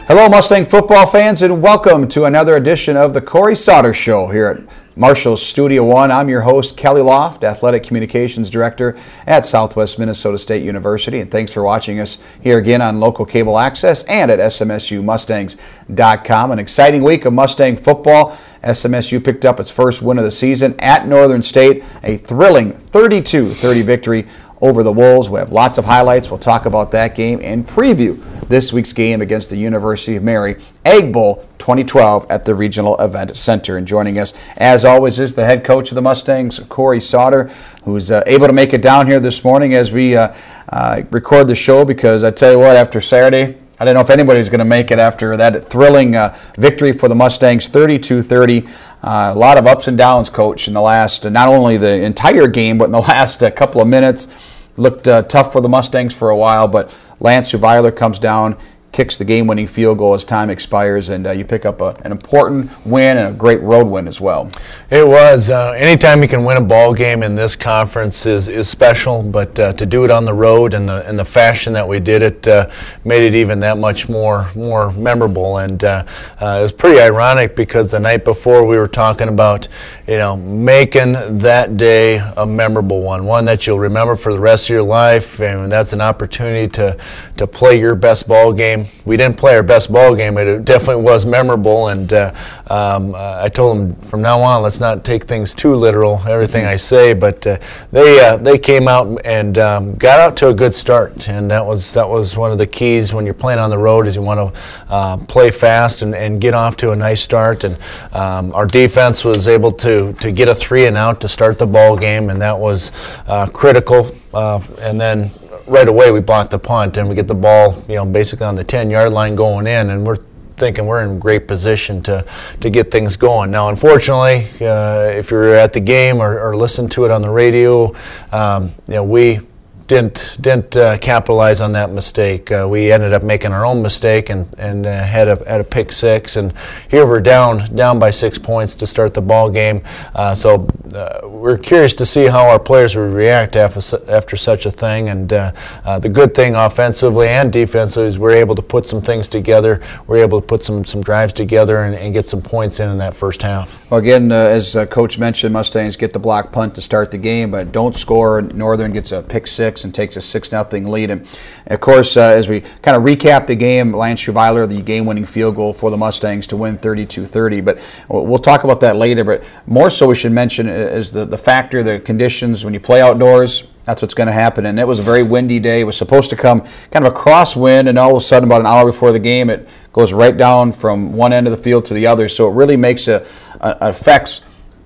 Hello, Mustang football fans, and welcome to another edition of the Cory Sauter Show here at Marshall's Studio One. I'm your host, Kelly Loft, Athletic Communications Director at Southwest Minnesota State University, and thanks for watching us here again on local cable access and at smsumustangs.com. An exciting week of Mustang football. SMSU picked up its first win of the season at Northern State, a thrilling 32-30 victory over the Wolves. We have lots of highlights. We'll talk about that game and preview this week's game against the University of Mary Egg Bowl 2012 at the Regional Event Center. And joining us, as always, is the head coach of the Mustangs, Cory Sauter, who's able to make it down here this morning as we record the show, because I tell you what, after Saturday, I don't know if anybody's going to make it after that thrilling victory for the Mustangs, 32-30. A lot of ups and downs, Coach, in the last, not only the entire game, but in the last couple of minutes. Looked tough for the Mustangs for a while, but Lance Weiler comes down, kicks the game-winning field goal as time expires, and you pick up an important win and a great road win as well. It was. Anytime you can win a ball game in this conference is special, but to do it on the road in the fashion that we did it made it even that much more memorable. And it was pretty ironic, because the night before we were talking about making that day a memorable one that you'll remember for the rest of your life, and that's an opportunity to play your best ball game. We didn't play our best ball game, but it definitely was memorable, and I told them from now on, let's not take things too literal, everything I say, but they came out and got out to a good start, and that was one of the keys when you're playing on the road, is you want to play fast and get off to a nice start. And our defense was able to get a 3-and-out to start the ball game, and that was critical, and then right away we blocked the punt, and we get the ball basically on the 10-yard line going in, and we're thinking we're in great position to get things going. Now, unfortunately, if you're at the game or listen to it on the radio, we didn't capitalize on that mistake. We ended up making our own mistake and had a pick six, and here we're down by 6 points to start the ball game. So we're curious to see how our players would react after such a thing. And the good thing offensively and defensively is we're able to put some things together. We're able to put some drives together and get some points in that first half. Well, again, as Coach mentioned, Mustangs get the block punt to start the game, but don't score. Northern gets a pick six and takes a 6-0 lead. And of course, as we kind of recap the game, Lance Weiler, the game-winning field goal for the Mustangs to win 32-30. But we'll talk about that later. But more so, we should mention is the factor, the conditions when you play outdoors. That's what's going to happen. And it was a very windy day. It was supposed to come kind of a crosswind, and all of a sudden, about an hour before the game, it goes right down from one end of the field to the other. So it really makes affects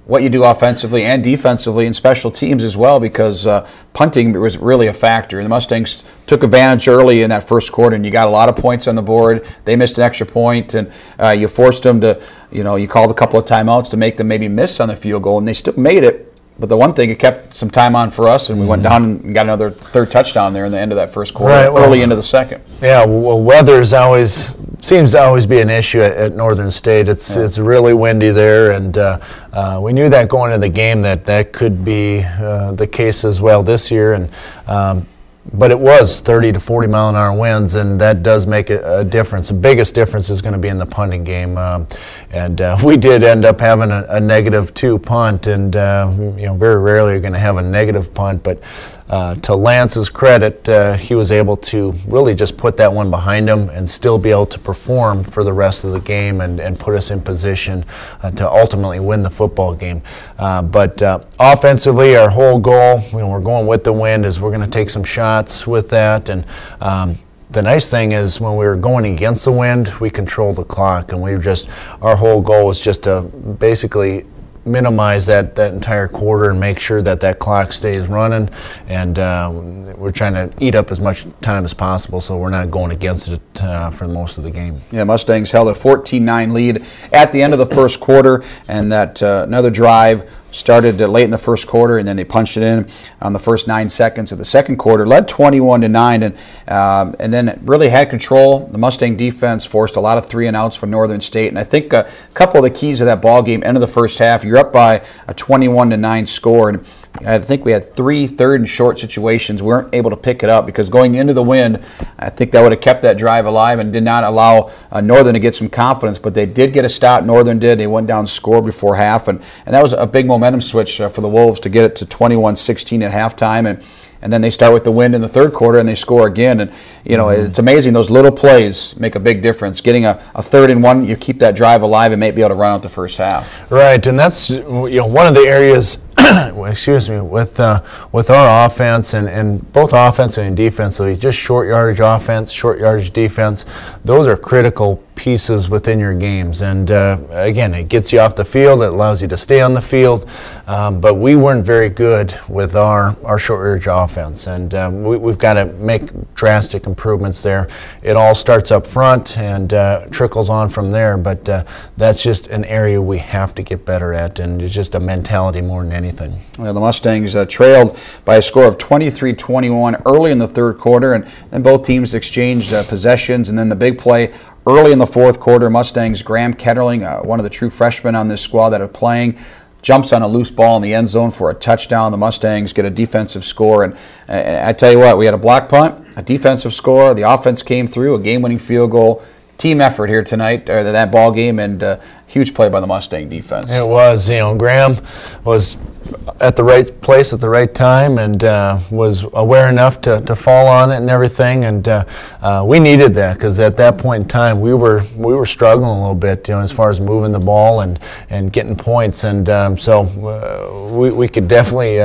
what you do offensively and defensively and special teams as well, because punting was really a factor. And the Mustangs took advantage early in that first quarter, and you got a lot of points on the board. They missed an extra point, and you forced them to, you called a couple of timeouts to make them maybe miss on the field goal, and they still made it. But the one thing, it kept some time on for us, and we went down and got another third touchdown there in the end of that first quarter, early into the second. Yeah, well, weather seems to always be an issue at Northern State. It's really windy there, and we knew that going into the game that could be the case as well this year. And but it was 30 to 40 mile an hour winds, and that does make a difference. The biggest difference is going to be in the punting game, and we did end up having a -2 punt, and very rarely you're going to have a negative punt, but to Lance's credit, he was able to really just put that one behind him and still be able to perform for the rest of the game and put us in position to ultimately win the football game. But offensively, our whole goal, we're going with the wind, is we're going to take some shots with that. And the nice thing is, when we were going against the wind, we controlled the clock, and our whole goal was just to basically minimize that entire quarter and make sure that clock stays running, and we're trying to eat up as much time as possible so we're not going against it for most of the game. Yeah, Mustangs held a 14-9 lead at the end of the first quarter, and that another drive started late in the first quarter, and then they punched it in on the first 9 seconds of the second quarter, led 21-9, and then really had control. The Mustang defense forced a lot of 3-and-outs for Northern State, and I think a couple of the keys of that ball game, end of the first half, you're up by a 21-9 score, and I think we had 3 third and short situations. We weren't able to pick it up because going into the wind, I think that would have kept that drive alive and did not allow Northern to get some confidence. But they did get a stop. Northern did. They went down, scored before half, and that was a big momentum switch for the Wolves to get it to 21-16 at halftime. And then they start with the wind in the third quarter and they score again. And, you know, it's amazing. Those little plays make a big difference. Getting a 3rd and 1, you keep that drive alive and may be able to run out the first half. Right, and that's, you know, one of the areas, excuse me, with our offense and both offense and defensively, just short yardage offense, short yardage defense, those are critical pieces within your games. And again, it gets you off the field, it allows you to stay on the field, but we weren't very good with our short yardage offense, and we've got to make drastic improvements there. It all starts up front and trickles on from there, but that's just an area we have to get better at, and it's just a mentality more than anything. Well, the Mustangs trailed by a score of 23-21 early in the third quarter, and then both teams exchanged possessions, and then the big play early in the fourth quarter, Mustangs' Graham Ketterling, one of the true freshmen on this squad that are playing, jumps on a loose ball in the end zone for a touchdown. The Mustangs get a defensive score, and I tell you what, we had a block punt, a defensive score, the offense came through, a game-winning field goal. Team effort here tonight, or that ball game, and huge play by the Mustang defense. It was, you know, Graham was at the right place at the right time and was aware enough to fall on it and everything, and we needed that because at that point in time we were struggling a little bit, you know, as far as moving the ball and getting points, and so we could definitely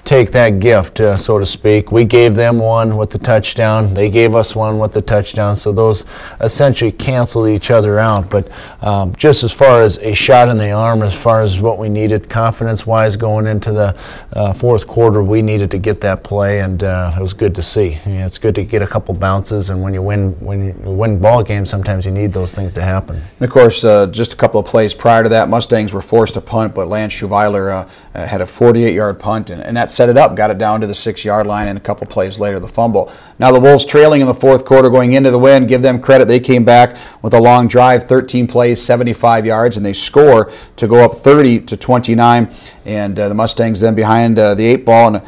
take that gift, so to speak. We gave them one with the touchdown, they gave us one with the touchdown, so those essentially canceled each other out. But just as far as a shot in the arm, as far as what we needed confidence-wise going into the fourth quarter, we needed to get that play, and it was good to see. You know, it's good to get a couple bounces, and when you win ball games, sometimes you need those things to happen. And of course, just a couple of plays prior to that, Mustangs were forced to punt, but Lance Schuweiler had a 48-yard punt, and that set it up, got it down to the 6-yard line, and a couple plays later, the fumble. Now the Wolves trailing in the fourth quarter going into the win, give them credit. They came back with a long drive, 13 plays, 75 yards, and they score to go up 30-29. And the Mustangs then behind the 8 ball, and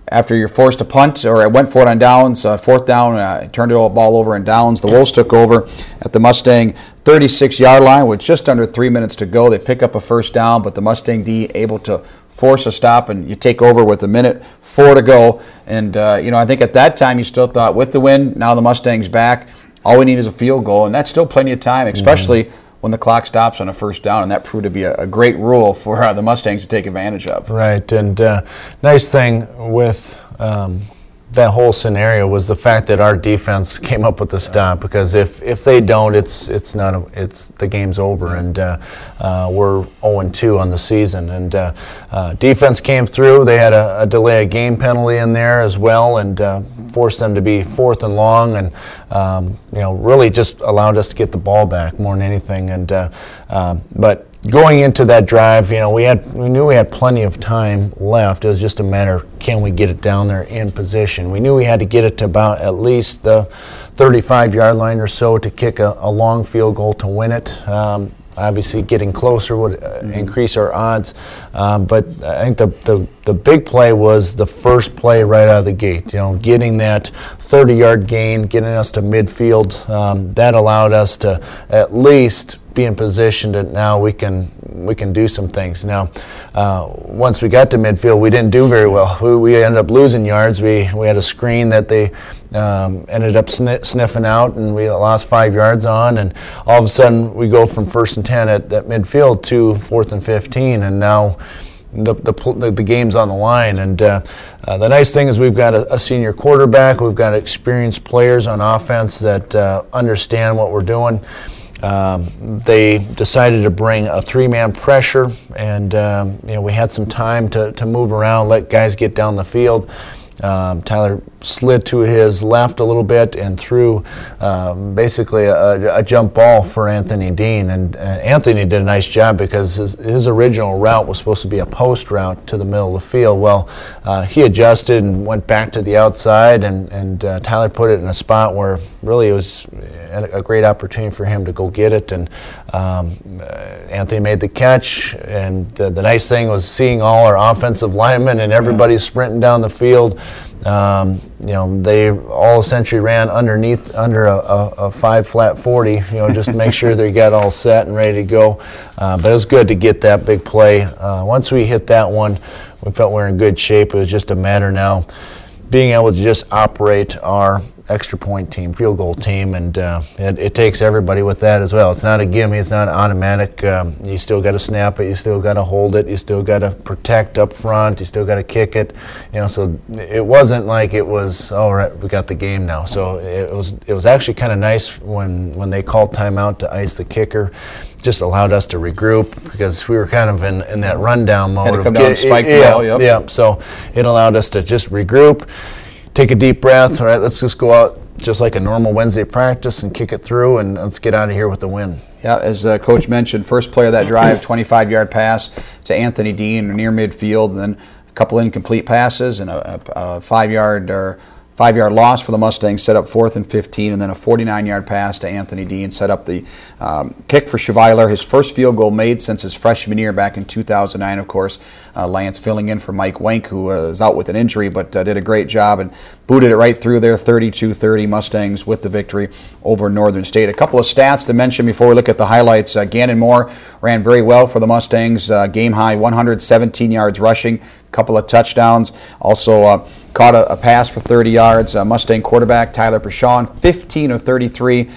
after you're forced to punt, or it went for it on downs, fourth down, turned the ball over in downs. The Wolves took over at the Mustang 36-yard line with just under 3 minutes to go. They pick up a first down, but the Mustang D able to force a stop, and you take over with 1:04 to go. And you know, I think at that time you still thought, with the win, now the Mustangs back, all we need is a field goal, and that's still plenty of time, especially when the clock stops on a first down, and that proved to be a great rule for the Mustangs to take advantage of. Right, and nice thing with that whole scenario was the fact that our defense came up with the stop, because if they don't, it's the game's over, and we're 0-2 on the season. And defense came through. They had a delay of game penalty in there as well, and forced them to be 4th and long, and you know, really just allowed us to get the ball back more than anything. And but going into that drive, you know, we knew we had plenty of time left. It was just a matter of, can we get it down there in position? We knew we had to get it to about at least the 35-yard line or so to kick a long field goal to win it. Obviously, getting closer would increase our odds, but I think the big play was the first play right out of the gate. You know, getting that 30-yard gain, getting us to midfield, that allowed us to at least be in position that now we can do some things. Now, once we got to midfield, we didn't do very well. We ended up losing yards. We had a screen that they ended up sniffing out, and we lost 5 yards on, and all of a sudden we go from 1st and 10 at midfield to 4th and 15, and now the game's on the line. And the nice thing is we've got a senior quarterback. We've got experienced players on offense that understand what we're doing. They decided to bring a 3-man pressure, and you know, we had some time to move around, let guys get down the field. Tyler slid to his left a little bit and threw basically a jump ball for Anthony Dean. And Anthony did a nice job because his original route was supposed to be a post route to the middle of the field. Well, he adjusted and went back to the outside, and Tyler put it in a spot where really it was a great opportunity for him to go get it. And Anthony made the catch, and the nice thing was seeing all our offensive linemen and everybody sprinting down the field. They all essentially ran under a 5 flat 40, just to make sure they got all set and ready to go. But it was good to get that big play. Once we hit that one, we felt we were in good shape. It was just a matter now being able to just operate our extra point team, field goal team, and it takes everybody with that as well. It's not a gimme, it's not automatic. You still got to snap it, you still got to hold it, you still got to protect up front, you still got to kick it. So it wasn't like it was, oh, right, we got the game now. So it was actually kind of nice when they called timeout to ice the kicker. Just allowed us to regroup because we were kind of in that rundown mode. Had to come down and spike the ball, yep. Yeah, so it allowed us to just regroup, take a deep breath. All right, let's just go out just like a normal Wednesday practice and kick it through, and let's get out of here with the win. Yeah, as Coach mentioned, first play of that drive, 25-yard pass to Anthony Dean near midfield, and then a couple incomplete passes and a 5-yard loss for the Mustangs, set up 4th and 15, and then a 49-yard pass to Anthony Dean, set up the kick for Schweiler, his first field goal made since his freshman year back in 2009, of course. Lance filling in for Mike Wenk, who is out with an injury, but did a great job and booted it right through there, 32-30, Mustangs with the victory over Northern State. A couple of stats to mention before we look at the highlights. Gannon Moore ran very well for the Mustangs, game high 117 yards rushing, a couple of touchdowns, also caught a pass for 30 yards. Mustang quarterback Tyler Pashon, 15 of 33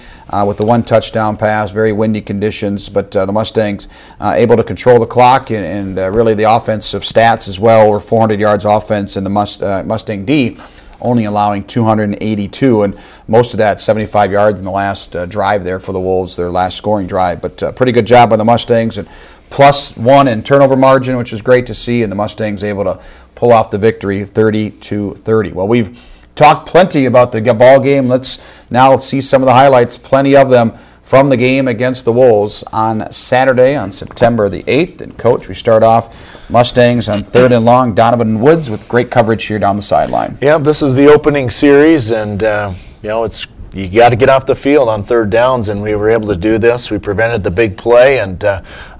with the 1 touchdown pass. Very windy conditions, but the Mustangs able to control the clock and really the offensive stats as well. Over 400 yards offense, and the Mustang D only allowing 282, and most of that 75 yards in the last drive there for the Wolves, their last scoring drive. But pretty good job by the Mustangs, and +1 in turnover margin, which is great to see, and the Mustangs able to pull off the victory 30-30. Well, we've talked plenty about the ball game. Let's now see some of the highlights, plenty of them, from the game against the Wolves on Saturday on September the 8th. And Coach, we start off Mustangs on 3rd and long. Donovan Woods with great coverage here down the sideline. Yeah, this is the opening series, and you got to get off the field on 3rd downs, and we were able to do this. We prevented the big play and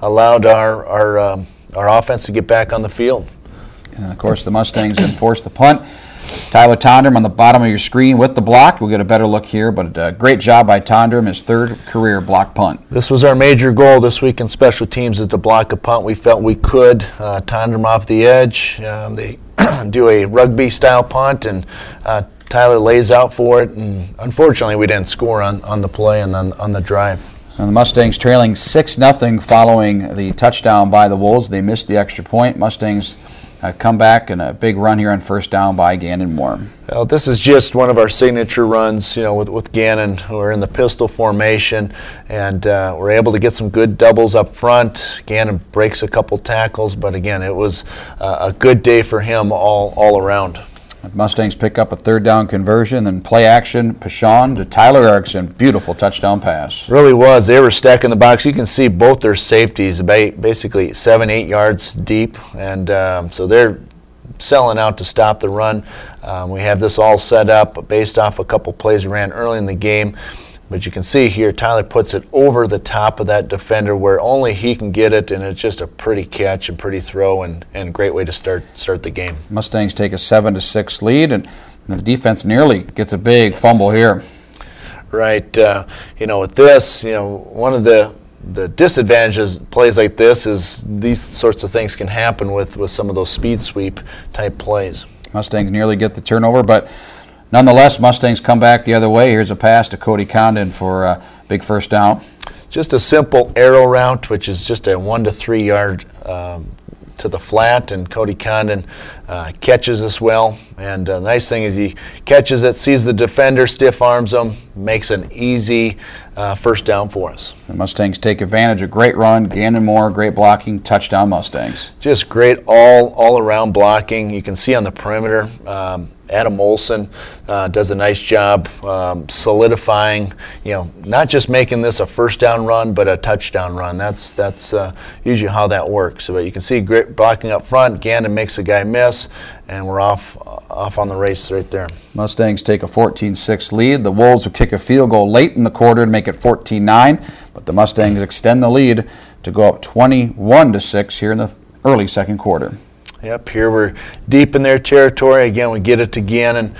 allowed our offense to get back on the field. And of course, the Mustangs enforced the punt. Tyler Tondrum on the bottom of your screen with the block. We'll get a better look here, but a great job by Tondrum, his 3rd career block punt. This was our major goal this week in special teams, is to block a punt. We felt we could. Tondrum off the edge. They do a rugby-style punt, and Tyler lays out for it, and unfortunately we didn't score on the play and on the drive. And the Mustangs trailing 6-0 following the touchdown by the Wolves. They missed the extra point. Mustangs come back and a big run here on 1st down by Gannon Moore. Well, this is just one of our signature runs, with Gannon. We're in the pistol formation, and we're able to get some good doubles up front. Gannon breaks a couple tackles, but again, it was a good day for him all around. Mustangs pick up a 3rd down conversion, then play action, Pashon to Tyler Erickson. Beautiful touchdown pass. Really was. They were stacking the box. You can see both their safeties basically 7-8 yards deep, and so they're selling out to stop the run. We have this all set up based off a couple plays we ran early in the game. But you can see here, Tyler puts it over the top of that defender where only he can get it, and it's just a pretty catch and pretty throw, and great way to start the game. Mustangs take a 7-6 lead, and the defense nearly gets a big fumble here. Right. With this, one of the disadvantages plays like this is these sorts of things can happen with some of those speed sweep type plays. Mustangs nearly get the turnover, but nonetheless, Mustangs come back the other way. Here's a pass to Cody Condon for a big 1st down. Just a simple arrow route, which is just a 1 to 3 yard to the flat, and Cody Condon catches this well. And the nice thing is he catches it, sees the defender, stiff arms him, makes an easy 1st down for us. The Mustangs take advantage. A great run. Gannon Moore, great blocking, touchdown Mustangs. Just great all around blocking. You can see on the perimeter, Adam Olson does a nice job solidifying, not just making this a first down run, but a touchdown run. That's usually how that works. But you can see great blocking up front. Gannon makes a guy miss, and we're off on the race right there. Mustangs take a 14-6 lead. The Wolves will kick a field goal late in the quarter to make it 14-9, but the Mustangs extend the lead to go up 21-6 here in the early second quarter. Yep, here we're deep in their territory. Again, we get it to Gannon.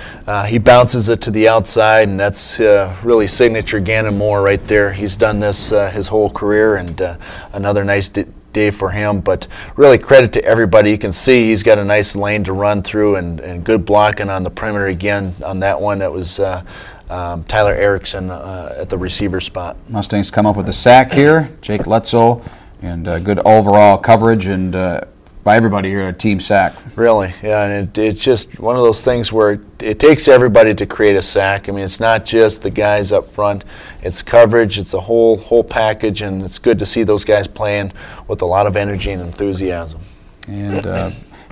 He bounces it to the outside, and that's really signature Gannon Moore right there. He's done this his whole career, and another nice day for him. But really credit to everybody. You can see he's got a nice lane to run through, and good blocking on the perimeter again on that one. That was Tyler Erickson at the receiver spot. Mustangs come up with a sack here. Jake Letzo, and good overall coverage and by everybody here, a team sack. Really, yeah, and it's just one of those things where it takes everybody to create a sack. I mean, it's not just the guys up front; it's coverage, it's a whole package, and it's good to see those guys playing with a lot of energy and enthusiasm. And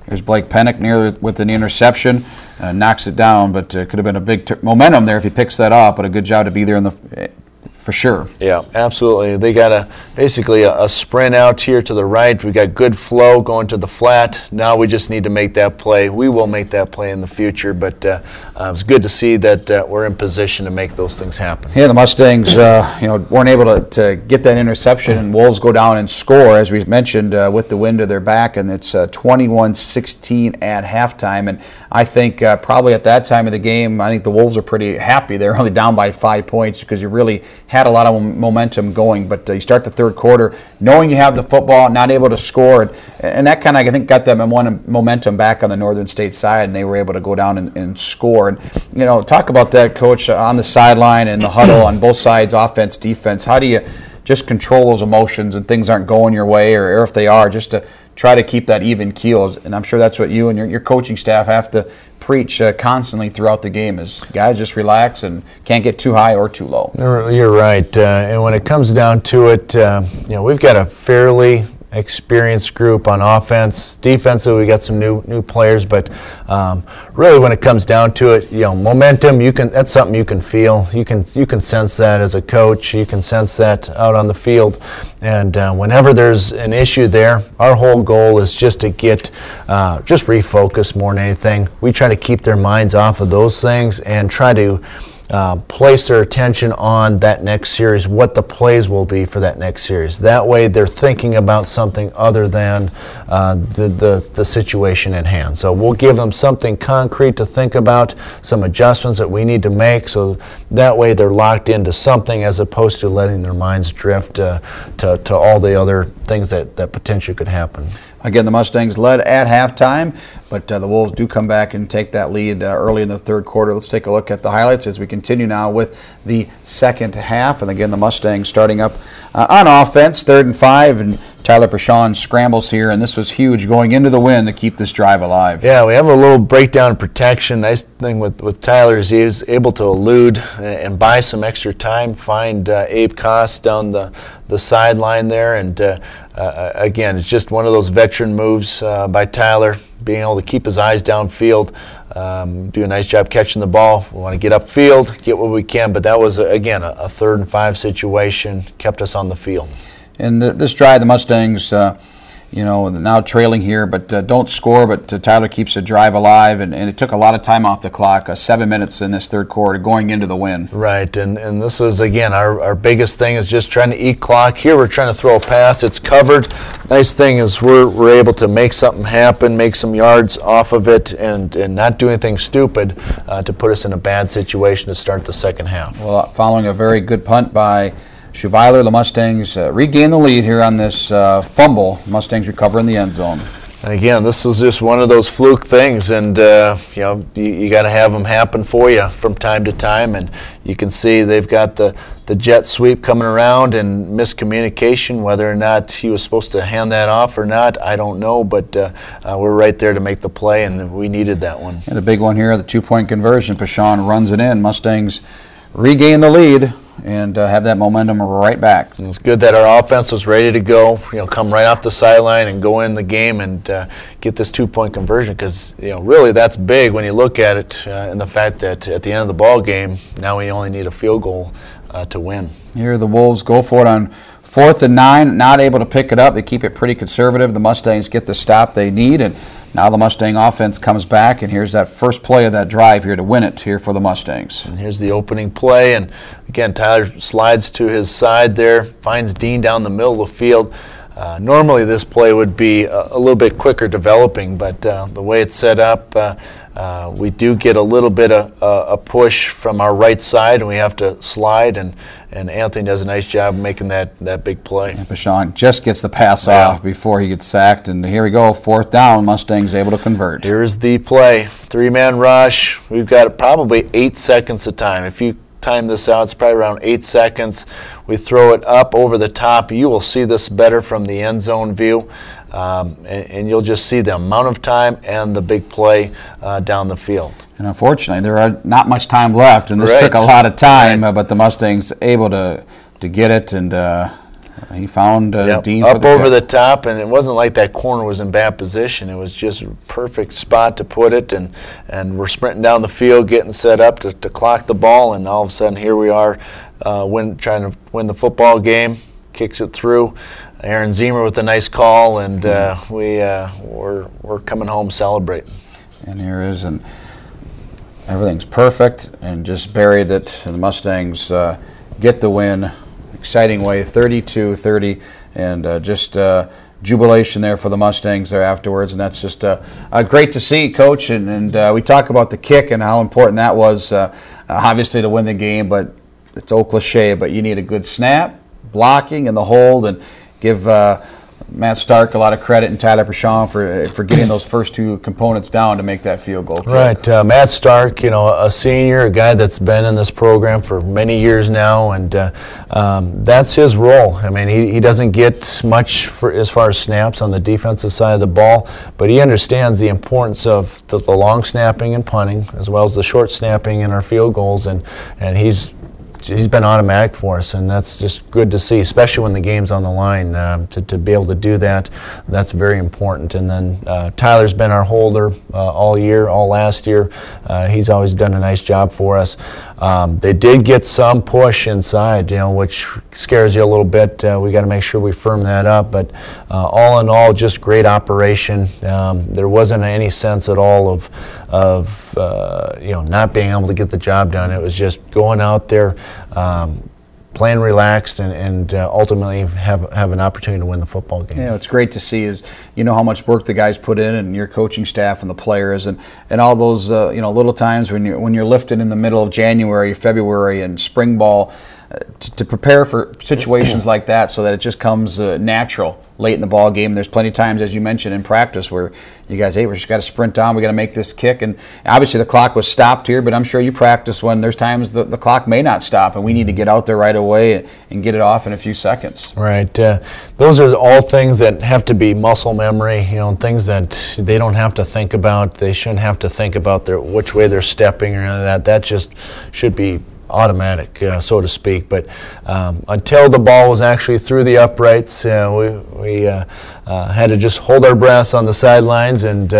there's Blake Pennick near with an interception, knocks it down, but could have been a big momentum there if he picks that up. But a good job to be there in the. For sure. Yeah, absolutely. They got basically a sprint out here to the right. We got good flow going to the flat. Now we just need to make that play. We will make that play in the future, but it's good to see that we're in position to make those things happen. Yeah, the Mustangs, weren't able to get that interception, and Wolves go down and score, as we mentioned, with the wind to their back, and it's 21-16 at halftime. And I think probably at that time of the game, I think the Wolves are pretty happy. They're only down by 5 points because you really had a lot of momentum going. But you start the third quarter knowing you have the football, not able to score, and that kind of, I think, got that momentum back on the Northern State side, and they were able to go down and score. And talk about that, Coach, on the sideline and the huddle on both sides, offense, defense. How do you just control those emotions when things aren't going your way, or if they are, just to try to keep that even keel? And I'm sure that's what you and your coaching staff have to preach constantly throughout the game, is guys just relax and can't get too high or too low. You're right. And when it comes down to it, we've got a fairly experienced group on offense. Defensively, we got some new players, but really when it comes down to it, momentum, that's something you can feel. You can sense that as a coach. You can sense that out on the field. And whenever there's an issue there, our whole goal is just to get just refocus more than anything. We try to keep their minds off of those things and try to place their attention on that next series, what the plays will be for that next series. That way they're thinking about something other than the situation at hand. So we'll give them something concrete to think about, some adjustments that we need to make, so that way they're locked into something as opposed to letting their minds drift to all the other things that potentially could happen. Again, the Mustangs led at halftime, but the Wolves do come back and take that lead early in the third quarter. Let's take a look at the highlights as we continue now with the second half. And again, the Mustangs starting up on offense, 3rd and 5, and Tyler Pashon scrambles here, and this was huge going into the win to keep this drive alive. Yeah, we have a little breakdown in protection. Nice thing with Tyler is he was able to elude and buy some extra time, find Abe Koss down the sideline there, and again, it's just one of those veteran moves by Tyler, being able to keep his eyes downfield, do a nice job catching the ball. We want to get upfield, get what we can, but that was, again, a 3rd and 5 situation, kept us on the field. And this drive, the Mustangs, now trailing here, but don't score, but Tyler keeps the drive alive, and it took a lot of time off the clock, 7 minutes in this third quarter going into the win. Right, and this was, again, our biggest thing is just trying to eat clock. Here we're trying to throw a pass. It's covered. Nice thing is we're able to make something happen, make some yards off of it, and not do anything stupid to put us in a bad situation to start the second half. Well, following a very good punt by Schweiler, the Mustangs regain the lead here on this fumble. Mustangs recover in the end zone. And again, this was just one of those fluke things, and you got to have them happen for you from time to time. And you can see they've got the jet sweep coming around and miscommunication. Whether or not he was supposed to hand that off or not, I don't know. But we're right there to make the play, and we needed that one. And a big one here, the 2-point conversion. Pashon runs it in. Mustangs regain the lead and have that momentum right back. And it's good that our offense was ready to go, come right off the sideline and go in the game and get this 2-point conversion, because really that's big when you look at it, and the fact that at the end of the ball game now we only need a field goal to win. Here the Wolves go for it on 4th and 9, not able to pick it up. They keep it pretty conservative. The Mustangs get the stop they need, and now the Mustang offense comes back, and here's that first play of that drive here to win it here for the Mustangs. And here's the opening play, and again, Tyler slides to his side there, finds Dean down the middle of the field. Normally this play would be a little bit quicker developing, but the way it's set up, we do get a little bit of a push from our right side, and we have to slide, and Anthony does a nice job making that big play. And Bashan just gets the pass off before he gets sacked, and here we go, 4th down, Mustangs able to convert. Here's the play, 3-man rush. We've got probably 8 seconds of time. If you time this out, it's probably around 8 seconds. We throw it up over the top. You will see this better from the end zone view, and you'll just see the amount of time and the big play down the field. And unfortunately, there are not much time left, and this took a lot of time, but the Mustangs able to get it, and he found Dean up over the top, and it wasn't like that corner was in bad position. It was just a perfect spot to put it, and we're sprinting down the field, getting set up to clock the ball, and all of a sudden here we are trying to win the football game. Kicks it through. Aaron Zemer with a nice call, and we're coming home celebrating. And here is, and everything's perfect, and just buried it. And the Mustangs get the win. Exciting way, 32-30, and just jubilation there for the Mustangs there afterwards, and that's just great to see, Coach. And we talk about the kick and how important that was, obviously, to win the game, but it's old cliche, but you need a good snap, blocking, and the hold, and give Matt Stark a lot of credit and Tyler Prashon for getting those first two components down to make that field goal kick. Right, Matt Stark, a senior, a guy that's been in this program for many years now, and that's his role. I mean, he doesn't get much as far as snaps on the defensive side of the ball, but he understands the importance of the long snapping and punting, as well as the short snapping in our field goals, and he's been automatic for us, and that's just good to see, especially when the game's on the line. To be able to do that, that's very important. And then Tyler's been our holder all year, all last year. He's always done a nice job for us. They did get some push inside, which scares you a little bit. We got to make sure we firm that up. But all in all, just great operation. There wasn't any sense at all of not being able to get the job done. It was just going out there, playing relaxed, and ultimately have an opportunity to win the football game. Yeah, it's great to see is how much work the guys put in, and your coaching staff and the players, and all those little times when you're lifted in the middle of January, February, and spring ball to prepare for situations like that, so that it just comes natural late in the ball game. There's plenty of times, as you mentioned, in practice where you guys, hey, we just got to sprint down, we got to make this kick, and obviously the clock was stopped here, but I'm sure you practice when there's times the clock may not stop, and we need to get out there right away and get it off in a few seconds. Right. Those are all things that have to be muscle memory, things that they don't have to think about. They shouldn't have to think about which way they're stepping or any of that. That just should be automatic, so to speak. But until the ball was actually through the uprights, we had to just hold our breaths on the sidelines, and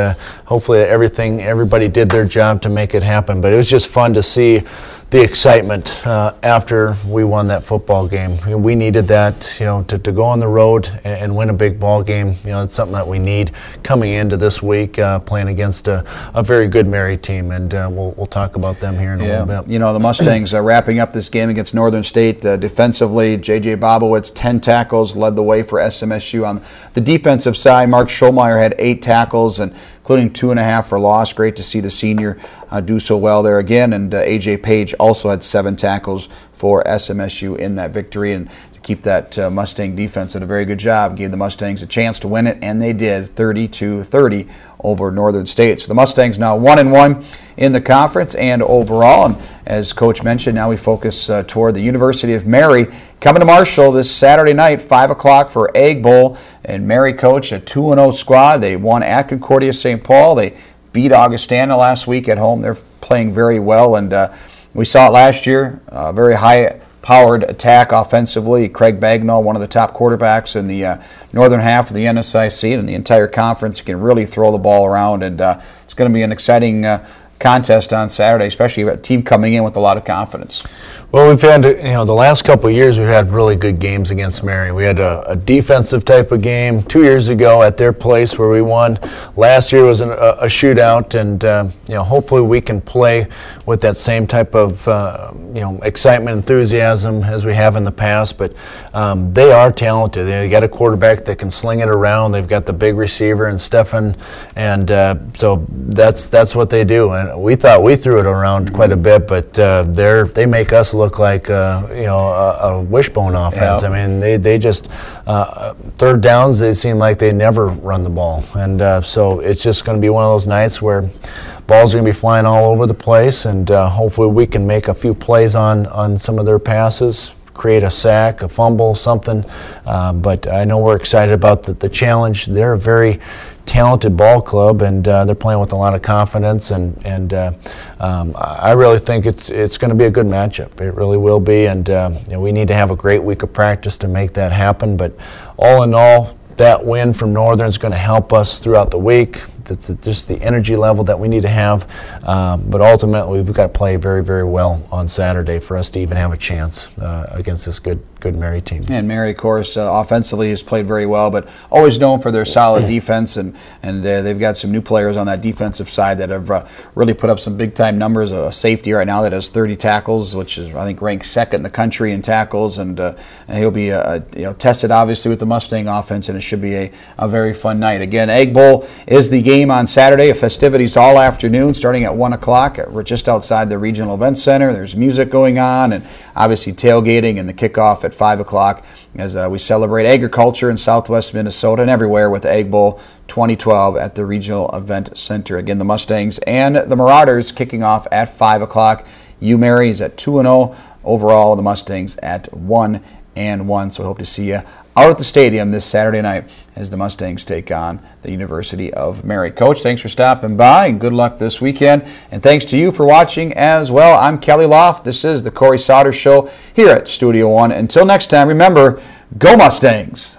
hopefully everybody did their job to make it happen. But it was just fun to see the excitement after we won that football game. We needed that, to go on the road and win a big ball game. It's something that we need coming into this week, playing against a very good Mary team, and we'll talk about them here in a little bit. The Mustangs wrapping up this game against Northern State defensively. J.J. Bobowitz, 10 tackles, led the way for SMSU. On the defensive side, Mark Schulmeyer had 8 tackles, and including 2.5 for loss. Great to see the senior do so well there again. And A.J. Page also had 7 tackles for SMSU in that victory. And to keep that Mustang defense did a very good job. Gave the Mustangs a chance to win it, and they did, 32-30 over Northern State. So the Mustangs now 1-1 in the conference and overall. And as Coach mentioned, now we focus toward the University of Mary coming to Marshall this Saturday night, 5 o'clock for Egg Bowl. And Mary, Coach, a 2-0 squad. They won at Concordia St. Paul. They beat Augustana last week at home. They're playing very well, and we saw it last year. Very high powered attack offensively. Craig Bagnall, one of the top quarterbacks in the northern half of the NSIC and the entire conference, can really throw the ball around, and it's going to be an exciting contest on Saturday, especially a team coming in with a lot of confidence. Well, we've had, the last couple of years we've had really good games against Mary. We had a defensive type of game 2 years ago at their place where we won. Last year was a shootout, and hopefully we can play with that same type of excitement, enthusiasm as we have in the past. But they are talented. They got a quarterback that can sling it around. They've got the big receiver in Stefan, and so that's what they do. And we thought we threw it around quite a bit, but they make us look like a wishbone offense. Yeah. I mean, they just third downs. They seem like they never run the ball, and so it's just going to be one of those nights where balls are going to be flying all over the place, and hopefully we can make a few plays on some of their passes, create a sack, a fumble, something. But I know we're excited about the challenge. They're a very talented ball club, and they're playing with a lot of confidence, and I really think it's going to be a good matchup. It really will be, and we need to have a great week of practice to make that happen. But all in all, that win from Northern is going to help us throughout the week. It's just the energy level that we need to have, but ultimately we've got to play very, very well on Saturday for us to even have a chance against this good Mary team. And Mary, of course, offensively has played very well, but always known for their solid defense, and they've got some new players on that defensive side that have really put up some big-time numbers. A safety right now that has 30 tackles, which is, I think, ranked second in the country in tackles, and he'll be tested, obviously, with the Mustang offense, and it should be a very fun night. Again, Egg Bowl is the game on Saturday. Festivities all afternoon, starting at 1 o'clock. We're just outside the Regional Event Center. There's music going on, and obviously tailgating, and the kickoff at 5 o'clock as we celebrate agriculture in southwest Minnesota and everywhere with the Egg Bowl 2012 at the Regional Event Center. Again, the Mustangs and the Marauders kicking off at 5 o'clock. Mary is at 2-0 overall. The Mustangs at 1-1. So we hope to see you out at the stadium this Saturday night as the Mustangs take on the University of Mary. Coach, thanks for stopping by, and good luck this weekend. And thanks to you for watching as well. I'm Kelly Loft. This is the Cory Sauter Show here at Studio One. Until next time, remember, go Mustangs!